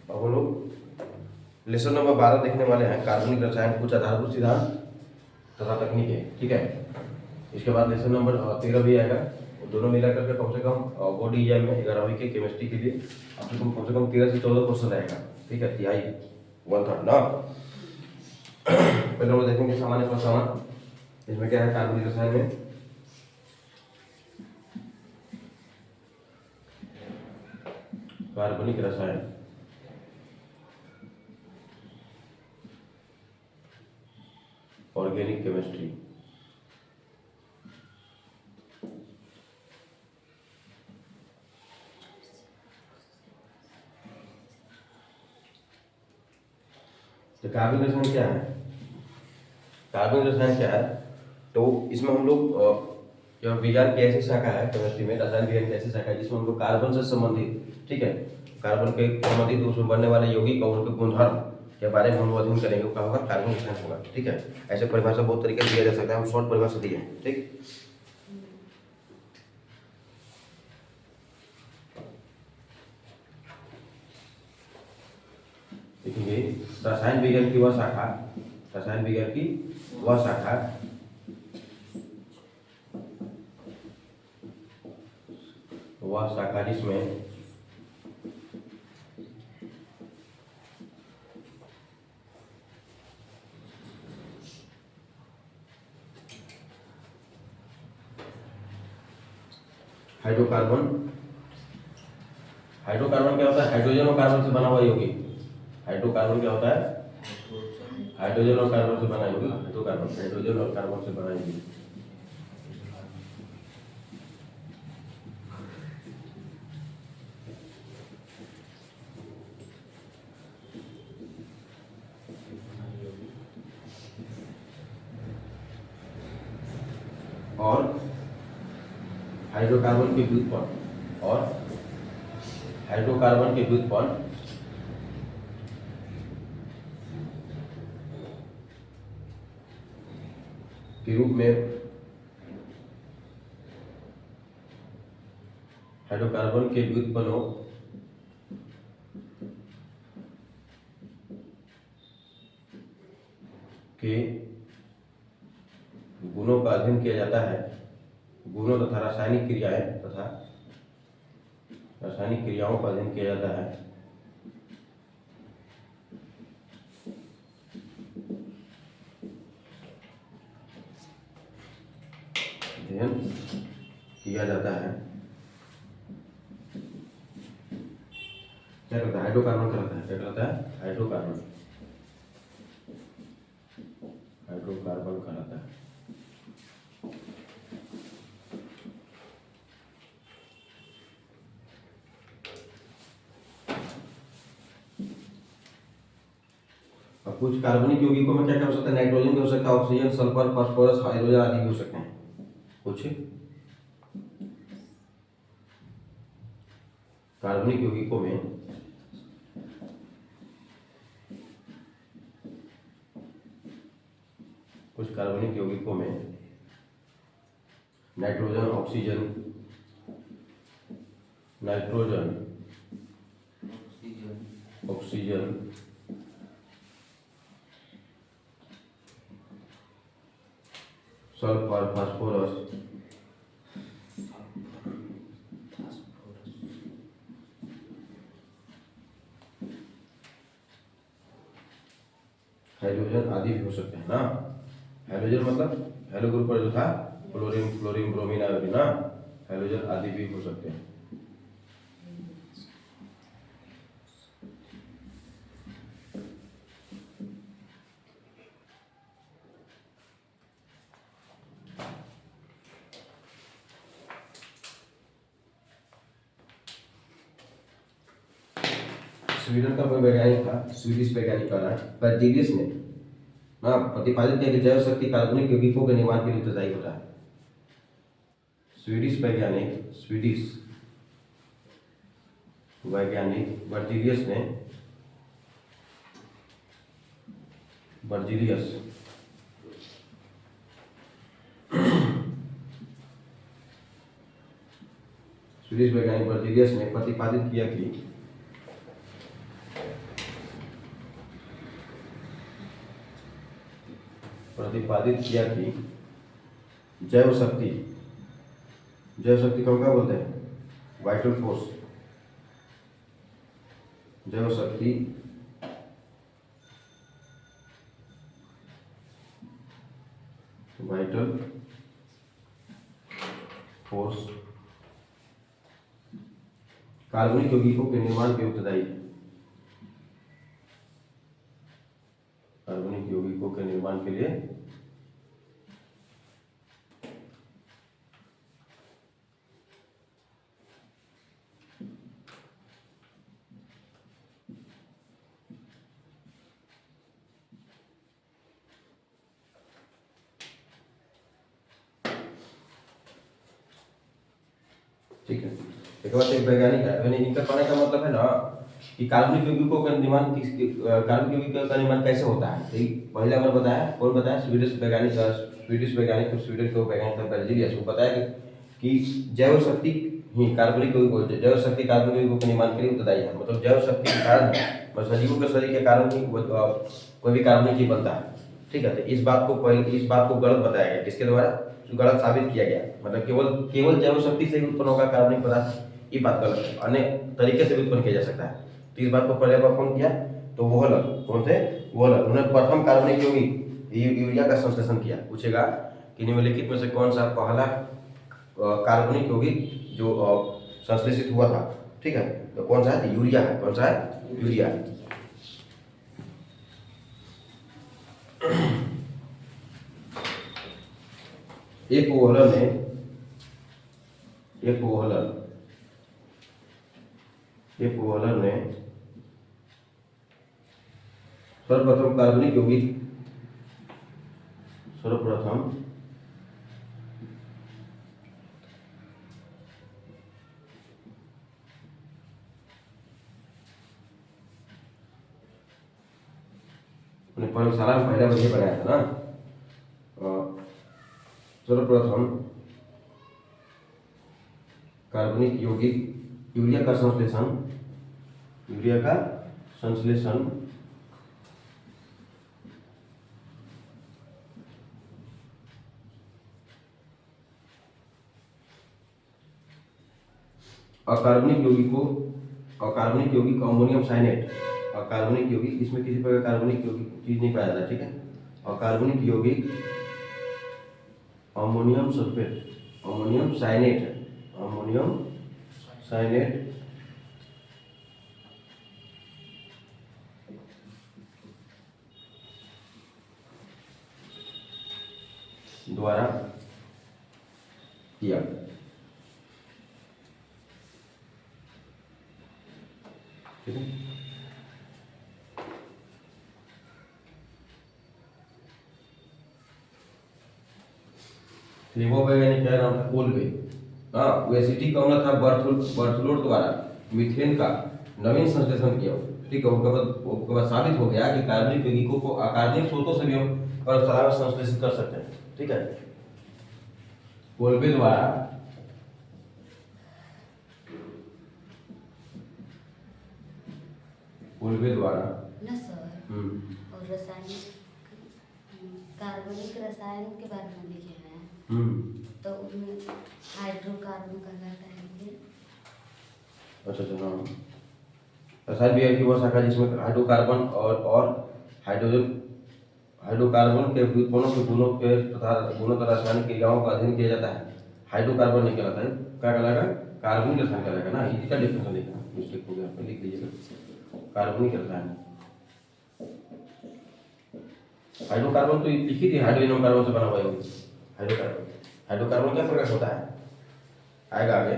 अब हम लोग लेसन नंबर 12 देखने वाले हैं, कार्बनिक रसायन कुछ आधारभूत सिद्धांत तथा तकनीकें। ठीक है, इसके बाद लेसन नंबर 13 भी आएगा। दोनों मिला करके कम से कम बोर्ड एग्जाम में 11वीं के केमिस्ट्री के लिए आपको कम से कम 13 से 14 क्वेश्चन रहेगा। ठीक है, तिहाई 1/3 ना। पहले हम लोग देखेंगे सामान्य प्रसारण, इसमें क्या है कार्बनिक रसायन में कार्बनिक रसायन ऑर्गेनिक केमिस्ट्री। तो कार्बनिक रसायन क्या है? कार्बनिक रसायन क्या है? तो इसमें हम लोग जो विज्ञान की ऐसी शाखा है केमिस्ट्री में, रसायन विज्ञान की ऐसी शाखा है जिसमें हम लोग कार्बन से संबंधित, ठीक है, कार्बन के संबंधित उसमें बनने वाले यौगिक और उनके गुणधर्म के बारे में हम लोग अध्ययन करेंगे। क्या होगा? कार्बनिक रसायन होगा। ठीक है, ऐसे परिभाषा बहुत तरीके से दिया जा सकता है, हम शॉर्ट परिभाषा दिए हैं। ठीक, देखेंगे रसायन विज्ञान की वह शाखा, रसायन विज्ञान की वह शाखा जिसमें हाइड्रोकार्बन, हाइड्रोकार्बन क्या होता है? हाइड्रोजन और कार्बन से बना हुआ यौगिक। हाइड्रोकार्बन क्या होता है? हाइड्रोजन और कार्बन से बना यौगिक। हाइड्रोकार्बन हाइड्रोजन और कार्बन से बना यौगिक। और हाइड्रोकार्बन के व्युत्पन्न और हाइड्रोकार्बन के व्युत्पन्न के रूप में हाइड्रोकार्बन के व्युत्पन्नों के गुणों का अध्ययन किया जाता है। गुणों तथा रासायनिक क्रियाओं का अध्ययन किया जाता है। अध्ययन किया जाता है। क्या करता है? हाइड्रोकार्बन कहलाता है। क्या कहलाता है? हाइड्रोकार्बन कहलाता है। अब कुछ कार्बनिक यौगिकों में क्या क्या हो सकता है? नाइट्रोजन भी हो सकता है, ऑक्सीजन, सल्फर, फास्फोरस, हाइड्रोजन आदि भी हो सकते हैं। कुछ कार्बनिक यौगिकों में nitrogen, oxygen, sulphur, phosphorus, hydrogen आदि भी हो सकते हैं ना। हाइड्रोजन मतलब हेलो ग्रुप पर जो था क्लोरीन, ब्रोमीन आदि ना, हाइड्रोजन आदि भी हो सकते हैं। स्वीडन का कोई वैज्ञानिक था, स्वीडिश वैज्ञानिक का नाम बर्जीलियस ने प्रतिपादित किया कि जैव शक्ति कार्बनिक यौगिकों के निर्माण के लिए उत्तरदायी होता है। स्वीडिश वैज्ञानिक बर्जीलियस ने स्वीडिश वैज्ञानिक बर्जीलियस ने प्रतिपादित किया कि प्रतिपादित किया कि जैव शक्ति को क्या बोलते हैं? Vital force. जैव शक्ति वाइटल फोर्स कार्बनिक यौगिकों के निर्माण के उत्तरदायी है। कार्बनिक यौगिकों के निर्माण के लिए ठीक है। एक बात, एक वैज्ञानिक है, यानी इनका कहने का मतलब है ना कि कार्बनिक यौगिकों का निर्माण कार्बनिक यौगिकों का निर्माण कैसे होता है। तो पहले बार बताया, कौन बताया? स्वीडिश वैज्ञानिक तो स्वीडन के वैज्ञानिक था बेल्जियस, वो बताया कि जैव शक्ति ही कार्बनिक यौगिकों जैव शक्ति कार्बनिक यौगिकों के निर्माण के लिए उत्तरदायी है। मतलब जैव शक्ति के कारण, मतलब सजीवों के शरीर के कारण ही कोई भी कार्बनिक चीज बनता है। ठीक है। तो इस बात को गलत बताया गया, किसके द्वारा? गलत साबित किया गया। मतलब केवल जैव शक्ति से ही उत्पन्न होगा कार्बनिक पदार्थ, ये बात गलत है। अन्य तरीके से भी उत्पन्न किया जा सकता है। तो इस बात को पहले बार कौन किया? तो वोहलर। कौन थे? वोहलर। उन्होंने प्रथम कार्बनिक यौगिक यूरिया का संश्लेषण किया। पूछेगा कि निम्नलिखित में से कौन सा पहला कार्बनिक यौगिक जो संश्लेषित हुआ था। ठीक है। तो कौन सा है? यूरिया है। कौन सा है? यूरिया। एक वोहलर ने सर्वप्रथम कार्बनिक यौगिक अपने प्रयोगशाला में पहला बजे बनाया था ना। सर्वप्रथम कार्बनिक यौगिक यूरिया का संश्लेषण अकार्बनिक यौगिक अमोनियम साइनेट। अकार्बनिक यौगिक, इसमें किसी प्रकार कार्बनिक यौगिक चीज नहीं पाया जाता। ठीक है। अकार्बनिक यौगिक अमोनियम सल्फेट, अमोनियम साइनेट द्वारा किया। ठीक है। वो वैज्ञानिक क्या नाम था? कोल्बे। हाँ, वो एसिटिक अम्ल था बर्थलोट द्वारा मीथेन का नवीन संश्लेषण किया। ठीक है। उसके बाद साबित हो गया कि कार्बनिक यौगिकों को अकार्बनिक स्रोतों से भी हम प्रयोगशाला में संश्लेषित कर सकते हैं। ठीक है। कोल्बे द्वारा ना सर, और रासायनिक कार्बनिक रसायन के बारे में लिखे हैं। तो उसमें हाइड्रोकार्बन कहलाता है। अच्छा। हाँ, रसायन विज्ञान की वह शाखा जिसमें हाइड्रोकार्बन और हाइड्रोकार्बन के व्युत्पन्नों के गुणों तथा रासायनिक क्रियाओं का अध्ययन किया जाता है। हाइड्रोकार्बन नहीं कहलाता है, क्या कहलाएगा? कार्बनिक रसायन कहलाएगा ना। इसका डिफिनेशन देखना, मिस्टेक हो गया, लिख लीजिएगा। कार्बनिक रसायन, हाइड्रोकार्बन तो लिखी थी, हाइड्रोजन कार्बन से बना हुआ है हाइड्रोकार्बन क्या प्रकार होता है? आएगा आगे।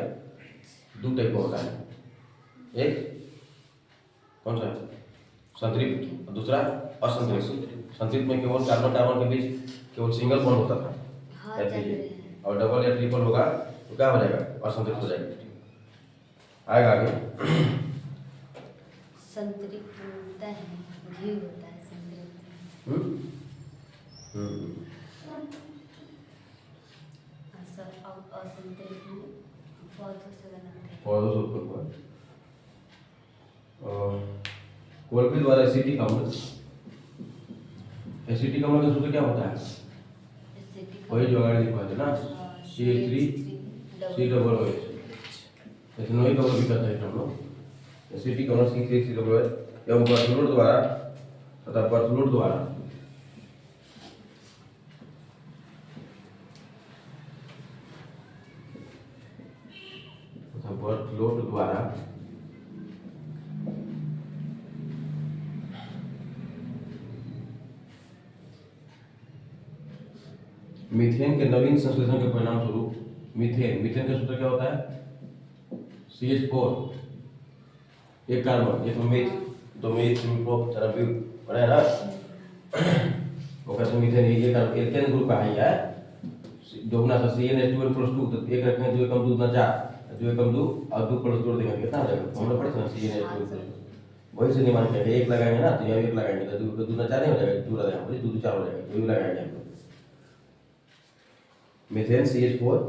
दो टाइप का होता है। एक कौन सा? संतृप्त, और दूसरा असंतृप्त। संतृप्त में केवल कार्बन के बीच केवल सिंगल बॉन्ड होता था। हाँ, और डबल या ट्रिपल होगा तो क्या हो जाएगा? असंतृप्त हो जाएगा। आएगा आगे। संतृप्त होता है, घी होता है संतृप्त। असंतृप्त में पौधों से बनाते हैं। पौधों से उत्पन्न हुआ। कोल्बे द्वारा एसिटिक अम्ल का सूत्र क्या होता है? वही जो आगे लिखा है ना CH3COOH इथेनॉल का भी करते हैं हम लोग एसिटिक अम्ल CH3COOH एवं बर्थलोड द्वारा तथा बर्थलोड द्वारा मीथेन के नवीन संश्लेषण के परिणाम स्वरूप मीथेन का सूत्र क्या होता है CH4 एक कार्बन एक मीथ दो मीथ चला भी बड़ा है ना वो कैसे मीथेन ये कार्बन एल्केन ग्रुप का है यार दोगुना सा CnH2n + 2 तो एक रखेंगे 2 एकम 2 ना 4 2 एकम 2 और 2 प्लस जोड़ देंगे कितना हो जाएगा हम लोग पढ़े थे ना CnH2n वही से निमान करेंगे एक लगाएंगे ना तो यहाँ एक लगाएंगे तो 2 ना 4 नहीं हो जाएगा 2 लगाएंगे वही 2 4 हो जाएगा तो ये लगाएंगे हम लोग मीथेन CH4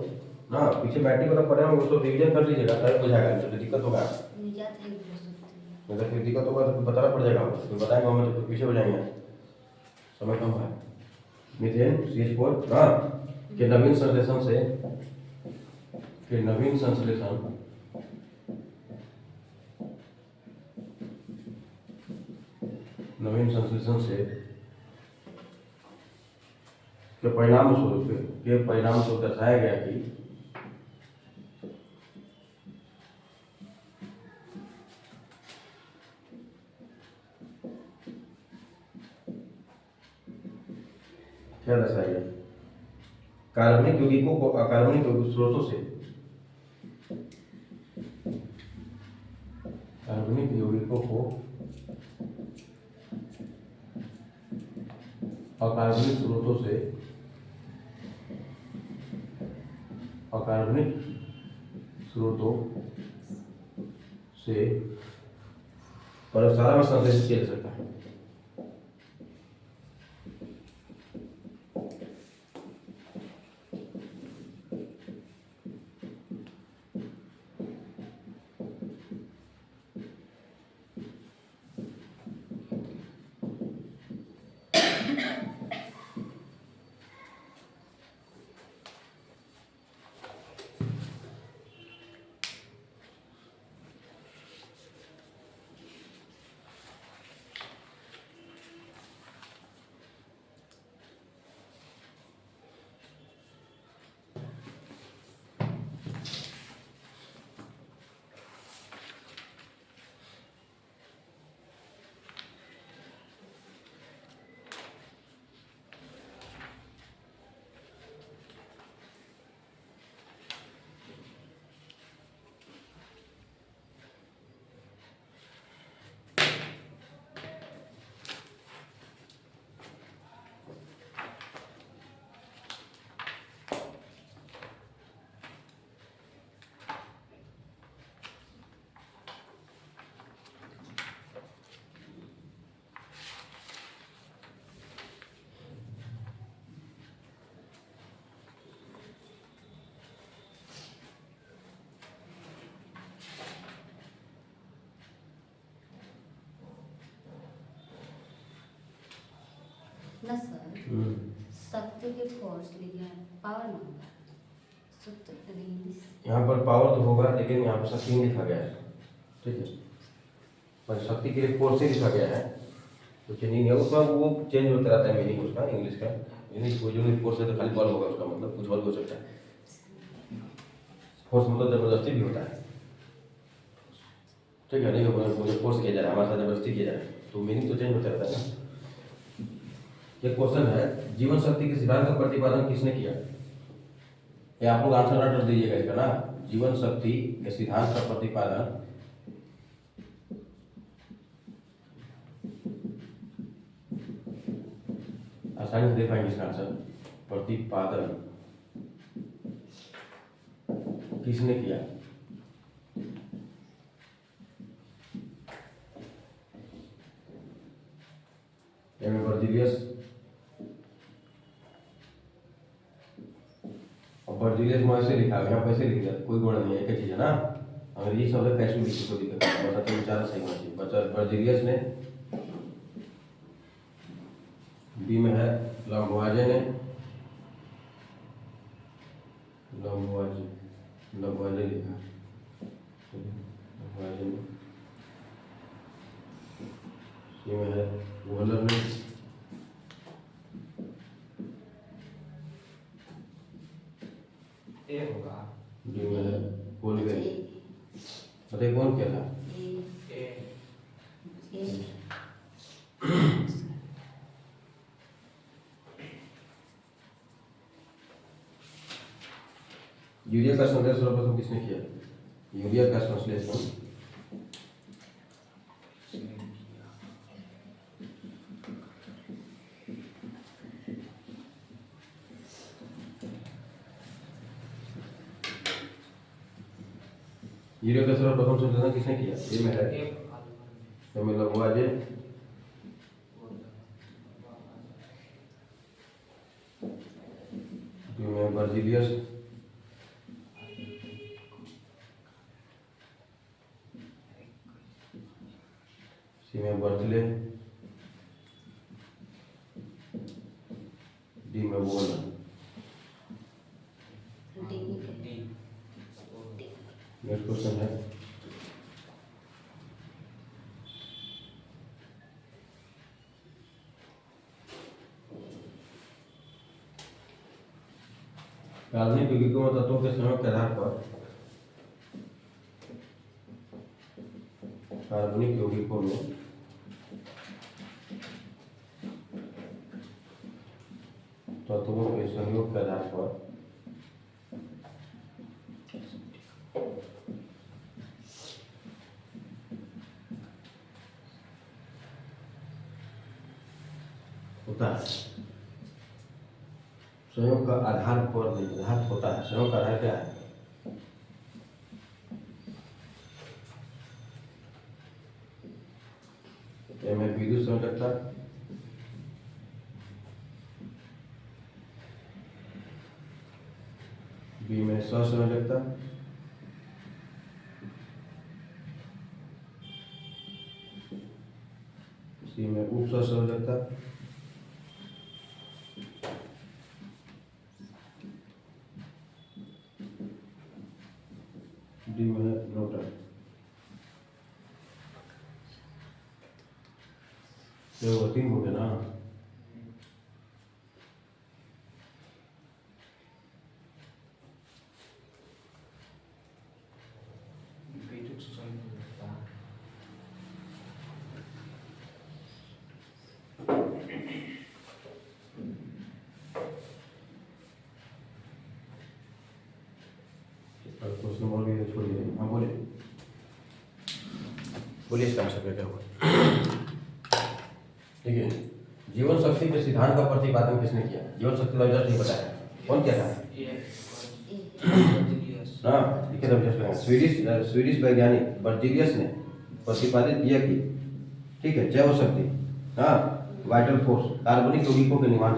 ना पीछे बैटरी वाला पढ़े हम उसको रिवीजन कर लीजिएगा तब बुझाएगा नहीं तो दिक्कत होगा मतलब फिर दिक्कत होगा तो बताना पड़ जाएगा हमको फिर बताएंगे हमें तो पीछे हो जाएंगे समय कम है मीथेन CH4 ना के नवीन संश्लेषण से के परिणाम स्वरूप दर्शाया गया कि क्या दर्शाया गया कार्बनिक यौगिकों को अकार्बनिक यौगिक स्रोतों से कार्बनिक यौगिकों को अकार्बनिक स्रोतों से प्रयोगशाला में संश्लेषित किया जा सकता है ना सर शक्ति के फोर्स लिखा है पावर ना होगा सूत्र इंग्लिश यहाँ पर पावर तो होगा लेकिन यहाँ पर शक्ति नहीं लिखा गया है ठीक है पर शक्ति के लिए फोर्स ही लिखा गया है तो चेंज नहीं है उसका वो चेंज होता रहता है मीनिंग उसका इंग्लिश का इंग्लिश वो जो फोर्स है तो खाली बल होगा उसका मतलब कुछ बल हो सकता है फोर्स मतलब जबरदस्ती भी होता है ठीक है नहीं मुझे फोर्स किया जा रहा है हमारे साथ जबरदस्ती किया जा रहा है तो मीनिंग तो चेंज होता रहता है ना ये क्वेश्चन है जीवन शक्ति के सिद्धांत का प्रतिपादन किसने किया ये आप लोग आंसर नोट कर दीजिएगा इसका ना जीवन शक्ति के सिद्धांत का प्रतिपादन आसानी से दे पाएंगे इसका आंसर प्रतिपादन किसने किया बर्जिलियस और बर्जिलियस में ऐसे लिखा गया पैसे लिख दिया कोई गोड़ा नहीं है एक चीज है ना अगर ये शब्द कैसे लिखी को दिक्कत है बता तो विचार सही होना चाहिए बर्जिलियस ने बी में है लाम्बोआजे ने लंबवाजी लिखा, लंबवाजी में सी में है वोलर में, ए होगा डी में है कोलगेट। बताइए कौन क्या था? ए यूरिया का संश्लेषण सर्वप्रथम किसने किया? यूरिया का संश्लेषण यूरिया का सर्वप्रथम संश्लेषण किसने किया? ये में है तो मतलब वो आज में बर्जिलियस, सी में बर्थले, डी में वोलर। डी नेक्स्ट क्वेश्चन है कार्बनिक यौगिकों में तत्वों के संयोग के आधार पर कार्बनिक यौगिकों में तत्वों के संयोग के आधार पर होता है। संयोग का आधार पर नहीं, आधार होता है। संयोग का आधार क्या है? ए में विद्युत संयोजकता, बी में सहसंयोजकता, सी में उपसहसंयोजकता, डी में है न्यूटन। ये वो तीन हो गए ना। विद्युत संयोजकता क्वेश्चन बोल के छोड़िए। हाँ बोले, बोलिए इसका आंसर क्या होगा? ठीक है, जीवन शक्ति के सिद्धांत का प्रतिपादन किसने किया? जीवन शक्ति का जस्ट नहीं बताया, कौन क्या था? हाँ लिखे तो जस्ट करेंगे। स्वीडिश वैज्ञानिक बर्जिलियस ने प्रतिपादित किया कि ठीक है जैव शक्ति, हाँ वाइटल फोर्स, कार्बनिक यौगिकों के निर्माण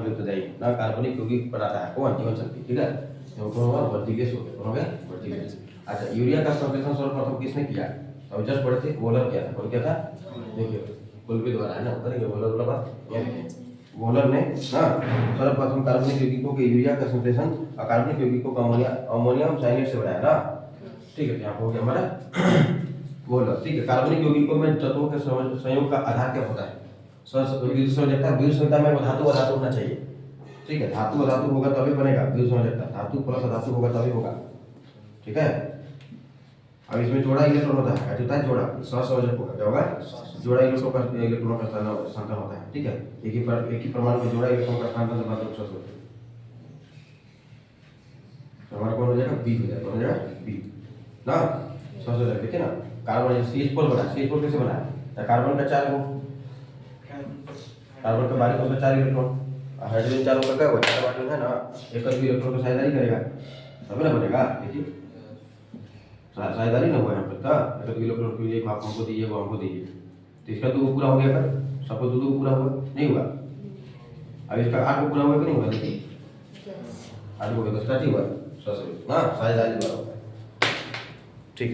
के उत्तरदायी ना, कार्बनिक यौगिक बनाता है कौन? जीवन शक्ति। ठीक है, तो कौन होगा? बर्जिलियस हो गया। कौन हो गया? बर्जिलियस। अच्छा, यूरिया का संश्लेषण सर्वप्रथम किसने किया? तो जस्ट पढ़े थे, वोलर किया था। कौन किया था? देखिए कुलबी द्वारा है ना, करेंगे वोलर वाला बात। वोलर ने हाँ सर्वप्रथम कार्बनिक यौगिकों के यूरिया का संश्लेषण और कार्बनिक यौगिकों का अमोनियम साइनेट से बनाया ना। ठीक है, यहाँ हो गया हमारा वोलर। ठीक है, कार्बनिक यौगिकों में तत्वों के संयोग का आधार क्या होता है? विद्युत संयोजकता। विद्युत संयोजकता में धातु अधातु होना चाहिए। ठीक है, धातु अधातु होगा तभी बनेगा विद्युत संयोजकता। धातु प्लस अधातु होगा तभी होगा। ठीक है, अब इसमें जोड़ा इलेक्ट्रॉन होता है, होता है जोड़ा, सहसंयोजक होगा। क्या होगा? जोड़ा इलेक्ट्रॉनों का स्थानांतरण होता है। ठीक है, एक ही परमाणु में जोड़ा इलेक्ट्रॉन का स्थानांतरण मतलब सहसंयोजक। तो हमारा कौन हो जाएगा? बी हो जाएगा। कौन हो जाएगा? बी ना, सहसंयोजक। देखिए ना, कार्बन CH4 बना, CH4 कैसे बना है? कार्बन का 4 गो, कार्बन का 12 को 4 इलेक्ट्रॉन, हाइड्रोजन 4 होकर क्या होगा? 4 हाइड्रोजन है ना, एक भी इलेक्ट्रॉन का साझेदारी करेगा तभी ना बनेगा। देखिए साझेदारी ना हुआ यहाँ पर था, एक इलेक्ट्रॉन के लिए आप हमको दीजिए, वो हमको दीजिए, तो इसका 2 पूरा हो गया। पर सबको 2 पूरा हुआ नहीं हुआ? अब इसका 8 पूरा हुआ कि नहीं हुआ? देखिए 8 हो गया तो स्टार्ट ही हुआ। हाँ साझेदारी द्वारा होता है। ठीक।